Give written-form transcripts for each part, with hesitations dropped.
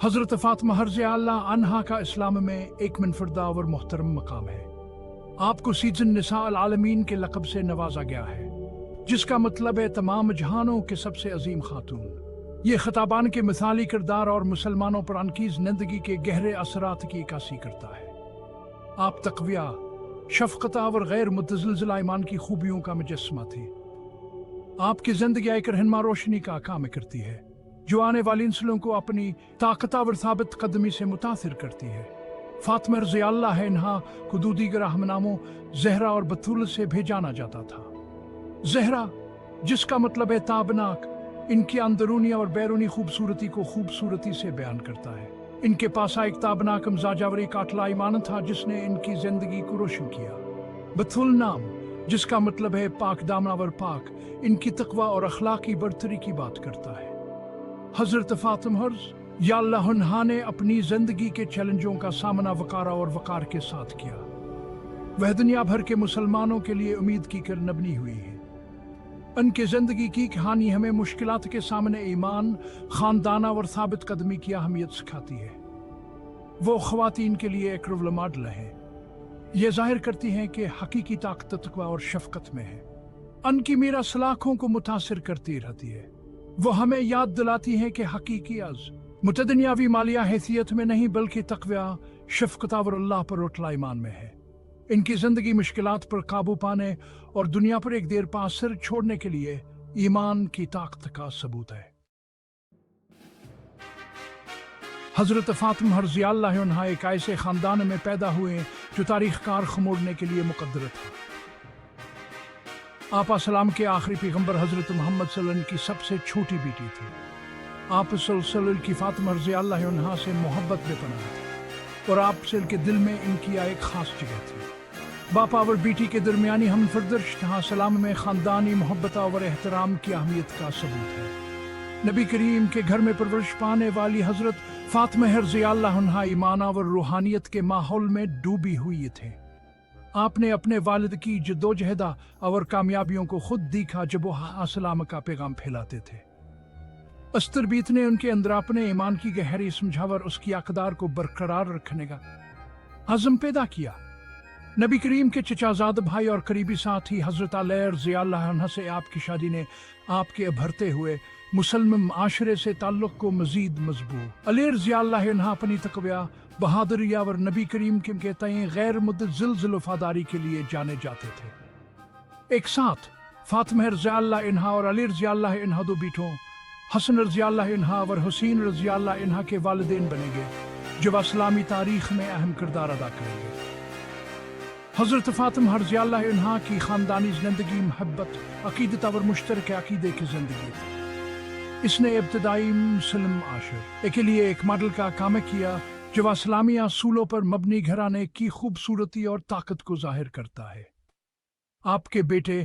حضرت فاطمہ رضی اللہ عنہا کا اسلام میں ایک منفردہ اور محترم مقام ہے۔ آپ کو سید النساء العالمین کے لقب سے نوازا گیا ہے، جس کا مطلب ہے تمام جہانوں کے سب سے عظیم خاتون۔ یہ خطابان کے مثالی کردار اور مسلمانوں پر انکیز زندگی کے گہرے اثرات کی عکاسی کرتا ہے۔ آپ تقویٰ، شفقت اور غیر متزلزل ایمان کی خوبیوں کا مجسمہ تھے۔ آپ کی زندگی ایک رہنما روشنی کا کام کرتی ہے، جو آنے والی نسلوں کو اپنی طاقتور ثابت قدمی سے متاثر کرتی ہے۔ فاطمہ رضی اللہ عنہا کو دو دیگر اہم ناموں زہرا اور بطول سے بھی جانا جاتا تھا۔ زہرا، جس کا مطلب ہے تابناک، ان کی اندرونی اور بیرونی خوبصورتی کو خوبصورتی سے بیان کرتا ہے۔ ان کے پاس ایک تابناک مزاج اور ایک اٹل ایمان تھا جس نے ان کی زندگی کو روشن کیا۔ بطول نام، جس کا مطلب ہے پاک دامن اور پاک، ان کی تقوی اور اخلاقی برتری کی بات کرتا ہے۔ حضرت فاطمہ رضی اللہ عنہا نے اپنی زندگی کے چیلنجوں کا سامنا وقار اور وقار کے ساتھ کیا۔ وہ دنیا بھر کے مسلمانوں کے لیے امید کی کرن بنی ہوئی ہے۔ ان کی زندگی کی کہانی ہمیں مشکلات کے سامنے ایمان، خاندانہ اور ثابت قدمی کی اہمیت سکھاتی ہے۔ وہ خواتین کے لیے ایک رول ماڈل ہے۔ یہ ظاہر کرتی ہیں کہ حقیقی طاقت تقوی اور شفقت میں ہے۔ ان کی میراث لاکھوں کو متاثر کرتی رہتی ہے۔ وہ ہمیں یاد دلاتی ہیں کہ حقیقی عز دنیاوی مالیہ حیثیت میں نہیں بلکہ تقوی، شفقت اور اللہ پر اٹل ایمان میں ہے۔ ان کی زندگی مشکلات پر قابو پانے اور دنیا پر ایک دیر پا اثر چھوڑنے کے لیے ایمان کی طاقت کا ثبوت ہے۔ حضرت فاطمہ رضی اللہ عنہا ایک ایسے خاندان میں پیدا ہوئے جو تاریخ کار خموڑنے کے لیے مقدر تھا۔ آپ اسلام کے آخری پیغمبر حضرت محمد صلی اللہ علیہ وسلم کی سب سے چھوٹی بیٹی تھی۔ آپ صلی اللہ علیہ وسلم کی فاطمہ رضی اللہ عنہا سے محبت بے پناہ تھی اور آپ سے کے دل میں ان کی ایک خاص جگہ تھی۔ باپ اور بیٹی کے درمیانی ہمفردش اسلام میں خاندانی محبت اور احترام کی اہمیت کا ثبوت ہے۔ نبی کریم کے گھر میں پرورش پانے والی حضرت فاطمہ رضی اللہ عنہا ایمان اور روحانیت کے ماحول میں ڈوبی ہوئی تھے۔ آپ نے اپنے والد کی جدوجہد اور کامیابیوں کو خود دیکھا جب وہ اسلام کا پیغام پھیلاتے تھے۔ اس تربیت نے ان کے اندر اپنے ایمان کی گہری سمجھاور اس کی اقدار کو برقرار رکھنے کا عزم پیدا کیا۔ نبی کریم کے چچا زاد بھائی اور قریبی ساتھی حضرت علی رضی اللہ عنہ سے آپ کی شادی نے آپ کے ابھرتے ہوئے مسلم معاشرے سے تعلق کو مزید مضبوط۔ علی رضی اللہ عنہ اپنی تقوی، بہادری اور نبی کریم کے تئیں غیر متزلزل وفاداری کے لیے جانے جاتے تھے۔ ایک ساتھ فاطمہ رضی اللہ عنہا اور علی رضی اللہ عنہ دو بیٹوں حسن رضی اللہ عنہ اور حسین رضی اللہ عنہ کے والدین بنیں گے جو اسلامی تاریخ میں اہم کردار ادا کریں گے۔ حضرت فاطمہ رضی اللہ عنہا کی خاندانی زندگی محبت، عقیدت اور مشترک عقیدے کی زندگی تھی۔ اس نے ابتدائی مسلم معاشرے کے لیے ایک ماڈل کا کام کیا جو اسلامی اصولوں پر مبنی گھرانے کی خوبصورتی اور طاقت کو ظاہر کرتا ہے۔ آپ کے بیٹے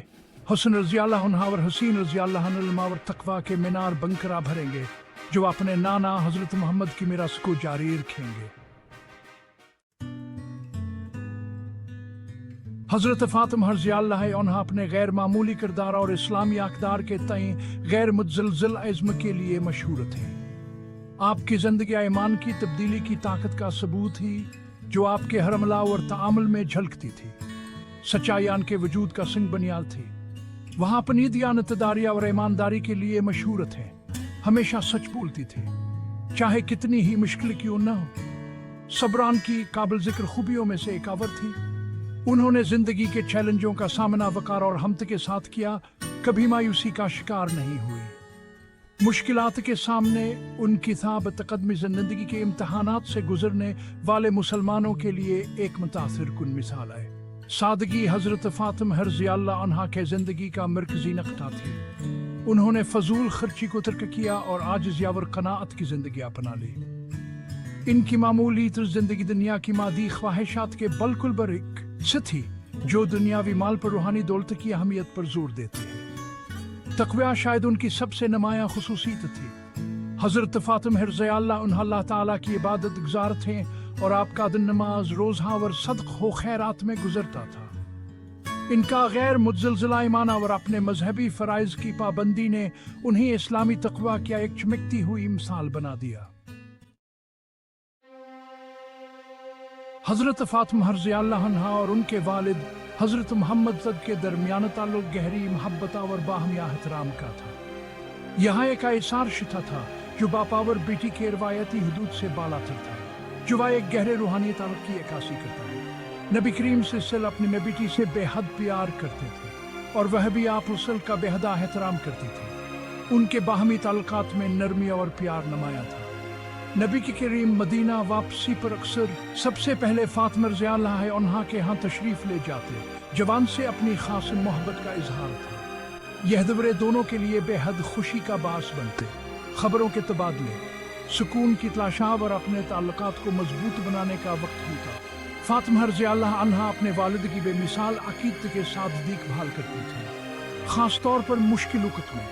حسن رضی اللہ عنہ اور حسین رضی اللہ عنہ اور تقوی کے مینار بنکرا بھریں گے جو اپنے نانا حضرت محمد کی میراث کو جاری رکھیں گے۔ حضرت فاطمہ رضی اللہ عنہ اپنے غیر معمولی کردار اور اسلامی اقدار کے تئیں غیر متزلزل عزم کے لیے مشہور تھے۔ آپ کی زندگی ایمان کی تبدیلی کی طاقت کا ثبوت تھی جو آپ کے ہر عمل اور تعامل میں جھلکتی تھی۔ سچائی ان کے وجود کا سنگ بنیاد تھی۔ وہاں اپنی دیانتداری اور ایمانداری کے لیے مشہور تھے۔ ہمیشہ سچ بولتی تھی، چاہے کتنی ہی مشکل کیوں نہ ہو۔ صبران کی قابل ذکر خوبیوں میں سے ایک اور تھی۔ انہوں نے زندگی کے چیلنجوں کا سامنا وقار اور ہمت کے ساتھ کیا، کبھی مایوسی کا شکار نہیں ہوئی۔ مشکلات کے سامنے ان کی ثابت قدمی زندگی کے امتحانات سے گزرنے والے مسلمانوں کے لیے ایک متاثر کن مثال ہے۔ سادگی حضرت فاطمہ رضی اللہ عنہا کے زندگی کا مرکزی نقطہ تھی۔ انہوں نے فضول خرچی کو ترک کیا اور عاجزی اور قناعت کی زندگی اپنا لی۔ ان کی معمولی تر زندگی دنیا کی مادی خواہشات کے بالکل برعکس تھی جو دنیاوی مال پر روحانی دولت کی اہمیت پر زور دیتی ہے۔ تقوی شاید ان کی سب سے نمایاں خصوصیت تھی۔ حضرت فاطمہ رضی اللہ عنہا اللہ تعالیٰ کی عبادت گزار تھے اور آپ کا دن نماز، روزہ اور صدق و خیرات میں گزرتا تھا۔ ان کا غیر متزلزل ایمان اور اپنے مذہبی فرائض کی پابندی نے انہیں اسلامی تقوی کی ایک چمکتی ہوئی مثال بنا دیا۔ حضرت فاطمہ رضی اللہ عنہا اور ان کے والد حضرت محمد تک کے درمیان تعلق گہری محبت اور باہمی احترام کا تھا۔ یہاں ایک ایسا رشتہ تھا جو باپاور بیٹی کے روایتی حدود سے بالاتر تھا، جو ایک گہرے روحانی تعلق کی عکاسی کرتا ہے۔ نبی کریم صلی اللہ علیہ وسلم اپنی بیٹی سے بے حد پیار کرتے تھے اور وہ بھی آپ رسول کا بے حد احترام کرتی تھی۔ ان کے باہمی تعلقات میں نرمی اور پیار نمایاں تھا۔ نبی کی کریم مدینہ واپسی پر اکثر سب سے پہلے فاطمہ رضی اللہ عنہا کے ہاں تشریف لے جاتے، جوان سے اپنی خاص محبت کا اظہار تھا۔ یہ دورے دونوں کے لیے بے حد خوشی کا باعث بنتے، خبروں کے تبادلے، سکون کی تلاشاں اور اپنے تعلقات کو مضبوط بنانے کا وقت ہوتا۔ فاطمہ رضی اللہ عنہا اپنے والد کی بے مثال عقیدت کے ساتھ دیکھ بھال کرتی تھی، خاص طور پر مشکل وقت میں۔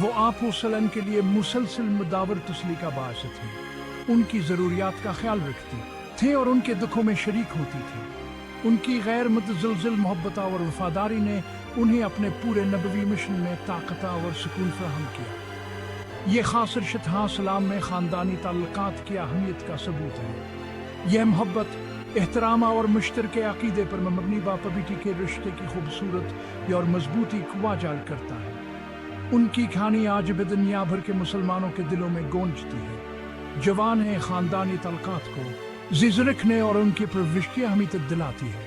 وہ آپ وسلم کے لیے مسلسل مداور تسلی کا باعث تھی، ان کی ضروریات کا خیال رکھتی تھے اور ان کے دکھوں میں شریک ہوتی تھی۔ ان کی غیر متزلزل محبت اور وفاداری نے انہیں اپنے پورے نبوی مشن میں طاقت اور سکون فراہم کیا۔ یہ خاص رشتہ اسلام میں خاندانی تعلقات کی اہمیت کا ثبوت ہے۔ یہ محبت، احترام اور مشترکہ عقیدے پر مبنی باپ بیٹی کے رشتے کی خوبصورت اور مضبوطی کو اجاگر کرتا ہے۔ ان کی کہانی آج بھی دنیا بھر کے مسلمانوں کے دلوں میں گونجتی ہے، جوان ہے خاندانی تعلقات کو زندہ رکھنے اور ان کی پرورش کی اہمیت دلاتی ہے۔